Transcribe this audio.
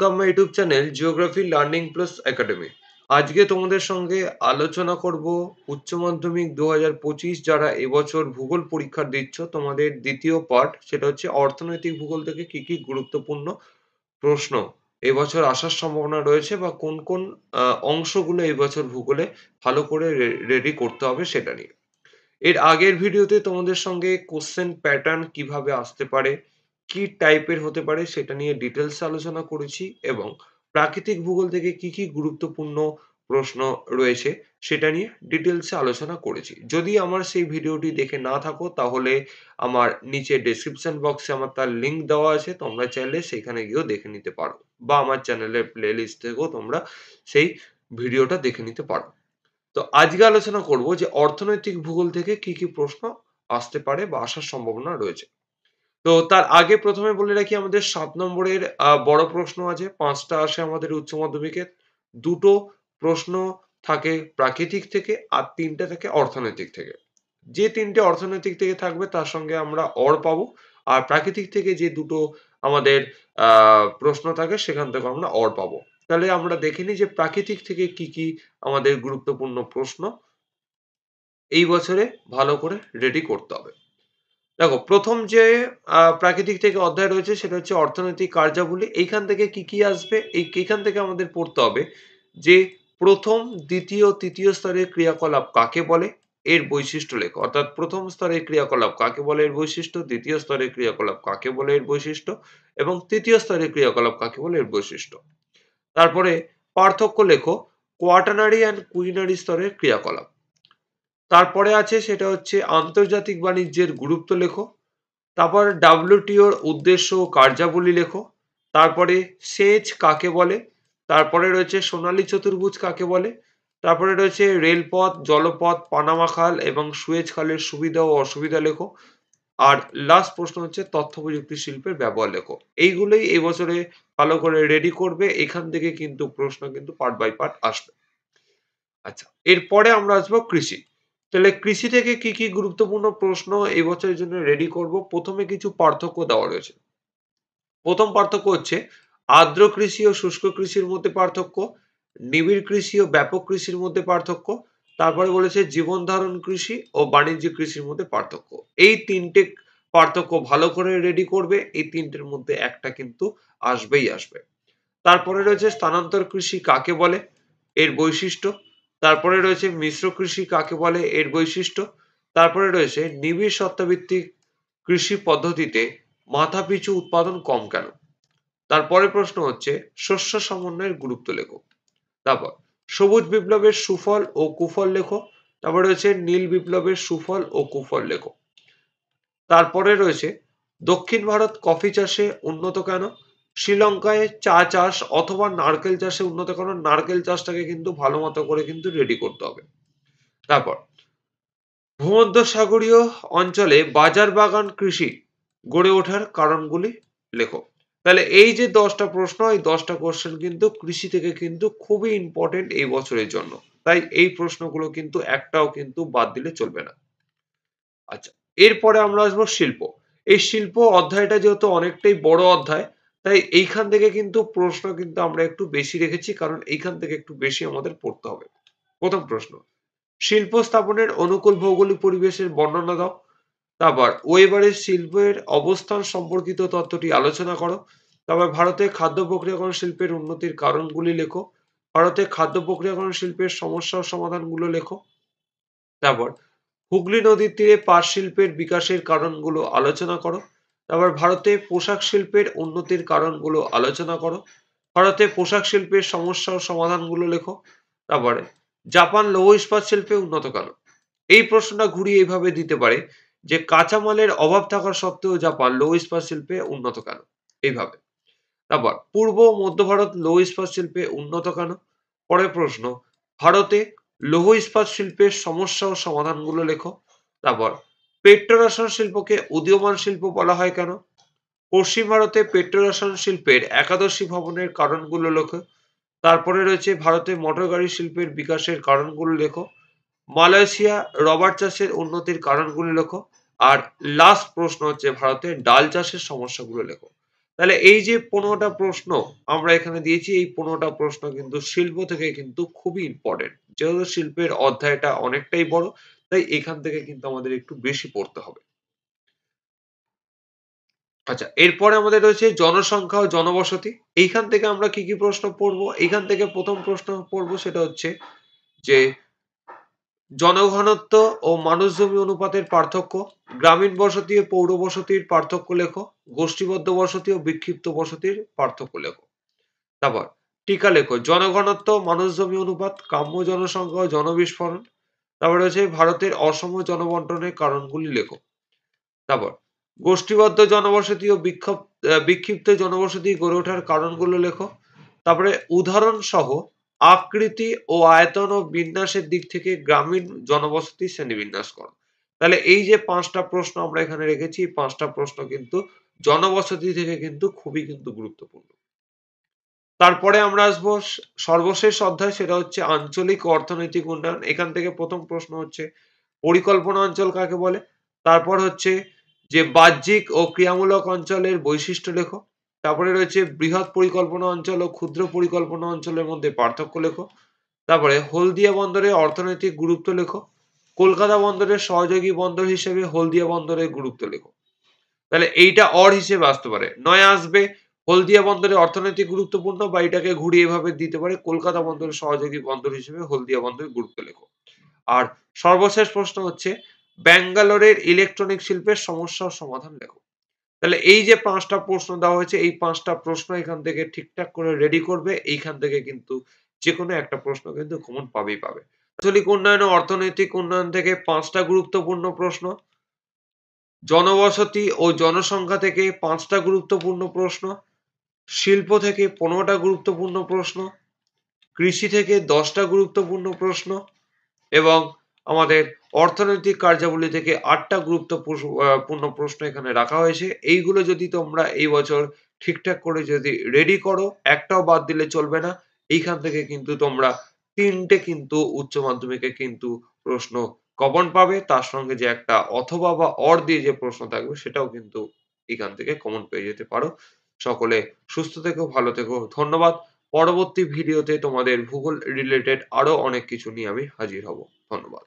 Welcome my YouTube channel geography learning plus academy. আজকে তোমাদের সঙ্গে আলোচনা করব উচ্চ মাধ্যমিক 2025 যারা এবছর ভূগোল পরীক্ষা দিচ্ছ তোমাদের দ্বিতীয় পার্ট, সেটা হচ্ছে অর্থনৈতিক ভূগোল থেকে কি কি গুরুত্বপূর্ণ প্রশ্ন এবছর আসার সম্ভাবনা রয়েছে বা কোন কোন অংশগুলো এবছর ভূগোলে ভালো করে রেডি করতে হবে সেটা নিয়ে। এর আগের ভিডিওতে তোমাদের সঙ্গে কোশ্চেন প্যাটার্ন কিভাবে আসতে পারে, কি টাইপের হতে পারে সেটা নিয়ে ডিটেলস আলোচনা করেছি এবং প্রাকৃতিক ভূগোল থেকে কি কি গুরুত্বপূর্ণ প্রশ্ন রয়েছে সেটা নিয়ে ডিটেলসে আলোচনা করেছি। যদি আমার সেই ভিডিওটি দেখে না থাকো তাহলে আমার নিচে ডেসক্রিপশন বক্সে আমার তার লিঙ্ক দেওয়া আছে, তোমরা চাইলে সেখানে গিয়েও দেখে নিতে পারো বা আমার চ্যানেলের প্লেলিস্ট থেকেও তোমরা সেই ভিডিওটা দেখে নিতে পারো। তো আজকে আলোচনা করব যে অর্থনৈতিক ভূগোল থেকে কি কি প্রশ্ন আসতে পারে বা আসার সম্ভাবনা রয়েছে। তো তার আগে প্রথমে বলে রাখি আমাদের 7 নম্বরের বড় প্রশ্ন আছে, 5টা আসে আমাদের উচ্চ মাধ্যমিকে। দুটো প্রশ্ন থাকে প্রাকৃতিক থেকে আর 3টে থাকে অর্থনৈতিক থেকে। যে 3টে অর্থনৈতিক থেকে থাকবে তার সঙ্গে আমরা অর পাবো, আর প্রাকৃতিক থেকে যে দুটো আমাদের প্রশ্ন থাকে সেখান থেকে আমরা অর পাবো। তাহলে আমরা দেখে নিই যে প্রাকৃতিক থেকে কি কি আমাদের গুরুত্বপূর্ণ প্রশ্ন এই বছরে ভালো করে রেডি করতে হবে। দেখো, প্রথম যে প্রাকৃতিক থেকে অধ্যায় রয়েছে সেটা হচ্ছে অর্থনৈতিক কার্যাবলী। এইখান থেকে কি কি আসবে, এইখান থেকে আমাদের পড়তে হবে যে প্রথম, দ্বিতীয়, তৃতীয় স্তরের ক্রিয়াকলাপ কাকে বলে, এর বৈশিষ্ট্য লেখো। অর্থাৎ প্রথম স্তরের ক্রিয়াকলাপ কাকে বলে, এর বৈশিষ্ট্য, দ্বিতীয় স্তরের ক্রিয়াকলাপ কাকে বলে, এর বৈশিষ্ট্য এবং তৃতীয় স্তরের ক্রিয়াকলাপ কাকে বলে, এর বৈশিষ্ট্য। তারপরে পার্থক্য লেখো কোয়াটার্নারি অ্যান্ড কুইনারি স্তরের ক্রিয়াকলাপ। তারপরে আছে সেটা হচ্ছে আন্তর্জাতিক বাণিজ্যের গুরুত্ব লেখো। তারপর ডাব্লিউটিওর উদ্দেশ্য ও কার্যাবলী লেখো। তারপরে সেচ কাকে বলে। তারপরে রয়েছে সোনালী চতুর্ভুজ কাকে বলে। তারপরে রয়েছে রেলপথ, জলপথ, পানামা খাল এবং সুয়েজ খালের সুবিধা ও অসুবিধা লেখো। আর লাস্ট প্রশ্ন হচ্ছে তথ্য প্রযুক্তি শিল্পের ব্যবহার লেখো। এইগুলোই এই বছরে ভালো করে রেডি করবে। এখান থেকে কিন্তু প্রশ্ন কিন্তু পার্ট বাই পার্ট আসবে। আচ্ছা, এরপরে আমরা আসবো কৃষি। তাহলে কৃষি থেকে কি কি গুরুত্বপূর্ণ প্রশ্ন এই বছরের জন্য রেডি করব। প্রথমে কিছু পার্থক্য দেওয়া রয়েছে। প্রথম পার্থক্য হচ্ছে আর্দ্র কৃষি ও শুষ্ক কৃষির মধ্যে পার্থক্য, নিবিড় কৃষি ও ব্যাপক কৃষির মধ্যে পার্থক্য, তারপরে বলেছে জীবন ধারণ কৃষি ও বাণিজ্যিক কৃষির মধ্যে পার্থক্য। এই তিনটে পার্থক্য ভালো করে রেডি করবে, এই তিনটের মধ্যে একটা কিন্তু আসবেই আসবে। তারপরে রয়েছে স্থানান্তর কৃষি কাকে বলে, এর বৈশিষ্ট্য। তারপরে রয়েছে মিশ্র কৃষি কাকে বলে, এর বৈশিষ্ট্য। তারপরে রয়েছে নিবিড় সত্তাভিত্তিক কৃষি পদ্ধতিতে মাথাপিছু উৎপাদন কম কেন। তারপরে প্রশ্ন হচ্ছে শস্য সমন্বয়ের গুরুত্ব লেখো। তারপর সবুজ বিপ্লবের সুফল ও কুফল লেখো। তারপরে রয়েছে নীল বিপ্লবের সুফল ও কুফল লেখো। তারপরে রয়েছে দক্ষিণ ভারত কফি চাষে উন্নত কেন, শ্রীলঙ্কায় চা চাষ অথবা নারকেল চাষে উন্নত কেন। নারকেল চাষটাকে কিন্তু ভালো মতো করে কিন্তু রেডি করতে হবে। তারপর ভূমধ্যসাগরীয় অঞ্চলে বাজার বাগান কৃষি গড়ে ওঠার কারণগুলি লেখো। তাহলে এই যে 10টা প্রশ্ন, এই 10টা কোশ্চেন কিন্তু কৃষি থেকে কিন্তু খুবই ইম্পর্টেন্ট এই বছরের জন্য। তাই এই প্রশ্নগুলো কিন্তু একটাও কিন্তু বাদ দিলে চলবে না। আচ্ছা, এরপরে আমরা আসবো শিল্প। এই শিল্প অধ্যায়টা যেহেতু অনেকটাই বড় অধ্যায়, তাই এইখান থেকে কিন্তু প্রশ্ন কিন্তু আমরা একটু বেশি রেখেছি, কারণ এইখান থেকে একটু বেশি আমাদের পড়তে হবে। প্রথম প্রশ্ন, শিল্প স্থাপনের অনুকূল ভৌগোলিক পরিবেশের বর্ণনা দাও। তারপর ওয়েবারের শিল্পের অবস্থান সম্পর্কিত তথ্যটি আলোচনা করো। তারপর ভারতে খাদ্য প্রক্রিয়াকরণ শিল্পের উন্নতির কারণগুলি লেখো। ভারতে খাদ্য প্রক্রিয়াকরণ শিল্পের সমস্যা ও সমাধানগুলো লেখো। তারপর হুগলি নদীর তীরে পাট শিল্পের বিকাশের কারণগুলো আলোচনা করো। তারপর ভারতে পোশাক শিল্পের উন্নতির কারণগুলো আলোচনা করো। ভারতে পোশাক শিল্পের সমস্যা ও সমাধানগুলো লেখো। তারপরে জাপান লৌহ ইস্পাত শিল্পে উন্নত কেন। এই প্রশ্নটা ঘুরিয়ে এইভাবে দিতে পারে যে কাঁচামালের অভাব থাকা সত্ত্বেও জাপান লৌহ ইস্পাত শিল্পে উন্নত কেন, এইভাবে। তারপর পূর্ব ও মধ্য ভারত লৌহ ইস্পাত শিল্পে উন্নত কেন। পরের প্রশ্ন, ভারতে লৌহ ইস্পাত শিল্পের সমস্যা ও সমাধানগুলো লেখো। তারপর পেট্রোরসায়ন শিল্পকে উদীয়মান শিল্প বলা হয় কেন। পশ্চিম ভারতে পেট্রোরসায়ন শিল্পের একাদশী ভবনের কারণগুলো লেখো। তারপরে রয়েছে ভারতে মোটর গাড়ি শিল্পের বিকাশের কারণগুলো লেখো। মালয়েশিয়া রবার চাষের উন্নতির কারণগুলো লেখো। আর লাস্ট প্রশ্ন হচ্ছে ভারতে ডাল চাষের সমস্যাগুলো লেখো। তাহলে এই যে 15টা প্রশ্ন আমরা এখানে দিয়েছি, এই 15টা প্রশ্ন কিন্তু শিল্প থেকে কিন্তু খুবই ইম্পর্টেন্ট। যেহেতু শিল্পের অধ্যায়টা অনেকটাই বড়, তাই এখান থেকে কিন্তু আমাদের একটু বেশি পড়তে হবে। আচ্ছা, এরপরে আমাদের রয়েছে জনসংখ্যা ও জনবসতি। এইখান থেকে আমরা কি, কি প্রশ্ন পড়বো? এইখান থেকে ১ম প্রশ্ন পড়বো সেটা হচ্ছে যে জনঘনত্ব ও মানুষজমি অনুপাতের পার্থক্য, গ্রামীণ বসতি ও পৌর বসতির পার্থক্য লেখো, গোষ্ঠীবদ্ধ বসতি ও বিক্ষিপ্ত বসতির পার্থক্য লেখো। তারপর টিকা লেখো, জনঘনত্ব, মানুষজমি অনুপাত, কাম্য জনসংখ্যা ও জনবিস্ফোরণ। তারপরে রয়েছে ভারতের অসম জনবন্টনের কারণগুলি লেখো। তারপর গোষ্ঠীবদ্ধ জনবসতি ও বিক্ষিপ্ত জনবসতি গড়ে ওঠার কারণগুলো লেখো। তারপরে উদাহরণ সহ আকৃতি ও আয়তন ও বিন্যাসের দিক থেকে গ্রামীণ জনবসতি শ্রেণীবিন্যাস করো। তাহলে এই যে 5টা প্রশ্ন আমরা এখানে রেখেছি, 5টা প্রশ্ন কিন্তু জনবসতি থেকে কিন্তু খুবই কিন্তু গুরুত্বপূর্ণ। তারপরে আমরা আসবো সর্বশেষ অধ্যায়, সেটা হচ্ছে আঞ্চলিক ও অর্থনৈতিক উন্নয়ন। এখান থেকে ১ম প্রশ্ন হচ্ছে পরিকল্পনা অঞ্চল কাকে বলে? তারপর হচ্ছে যে বাহ্যিক ও ক্রিয়ামূলক অঞ্চলের বৈশিষ্ট্য লেখো। তারপরে রয়েছে বৃহৎ পরিকল্পনা অঞ্চল ও ক্ষুদ্র পরিকল্পনা অঞ্চলের মধ্যে পার্থক্য লেখো। তারপরে হলদিয়া বন্দরের অর্থনৈতিক গুরুত্ব লেখো। কলকাতা বন্দরের সহযোগী বন্দর হিসেবে হলদিয়া বন্দরের গুরুত্ব লেখো। তাহলে এইটা অর হিসেবে আসতে পারে। নয় আসবে হলদিয়া বন্দরের অর্থনৈতিক গুরুত্বপূর্ণ, বা এটাকে ঘুরিয়ে এভাবে দিতে পারে কলকাতা বন্দরের সহযোগী বন্দর হিসেবে হলদিয়া বন্দরের গুরুত্ব লেখো। আর সর্বশেষ প্রশ্ন হচ্ছে ব্যাঙ্গালোরের ইলেকট্রনিক শিল্পের সমস্যা ও সমাধান লেখো। তাহলে এই যে 5টা প্রশ্ন দেওয়া হয়েছে, এই 5টা প্রশ্ন এখান থেকে ঠিকঠাক করে রেডি করবে। এইখান থেকে কিন্তু যেকোনো একটা প্রশ্ন কিন্তু কমন পাবেই পাবে। আঞ্চলিক উন্নয়ন ও অর্থনৈতিক উন্নয়ন থেকে 5টা গুরুত্বপূর্ণ প্রশ্ন, জনবসতি ও জনসংখ্যা থেকে 5টা গুরুত্বপূর্ণ প্রশ্ন, শিল্প থেকে 15টা গুরুত্বপূর্ণ প্রশ্ন, কৃষি থেকে 10টা গুরুত্বপূর্ণ প্রশ্ন এবং আমাদের অর্থনৈতিক কার্যাবলী থেকে 8টা পূর্ণ প্রশ্ন এখানে রাখা হয়েছে। এইগুলো যদি তোমরা এই বছর ঠিকঠাক করে যদি রেডি করো, একটাও বাদ দিলে চলবে না। এইখান থেকে কিন্তু তোমরা 3টে কিন্তু উচ্চ মাধ্যমিকে কিন্তু প্রশ্ন কমন পাবে। তার সঙ্গে যে একটা অথবা বা অর দিয়ে যে প্রশ্ন থাকবে সেটাও কিন্তু এখান থেকে কমন পেয়ে যেতে পারো। সকলে সুস্থ থেকো, ভালো থেকো। ধন্যবাদ। পরবর্তী ভিডিওতে তোমাদের ভূগোল রিলেটেড আরো অনেক কিছু নিয়ে আমি হাজির হব। ধন্যবাদ।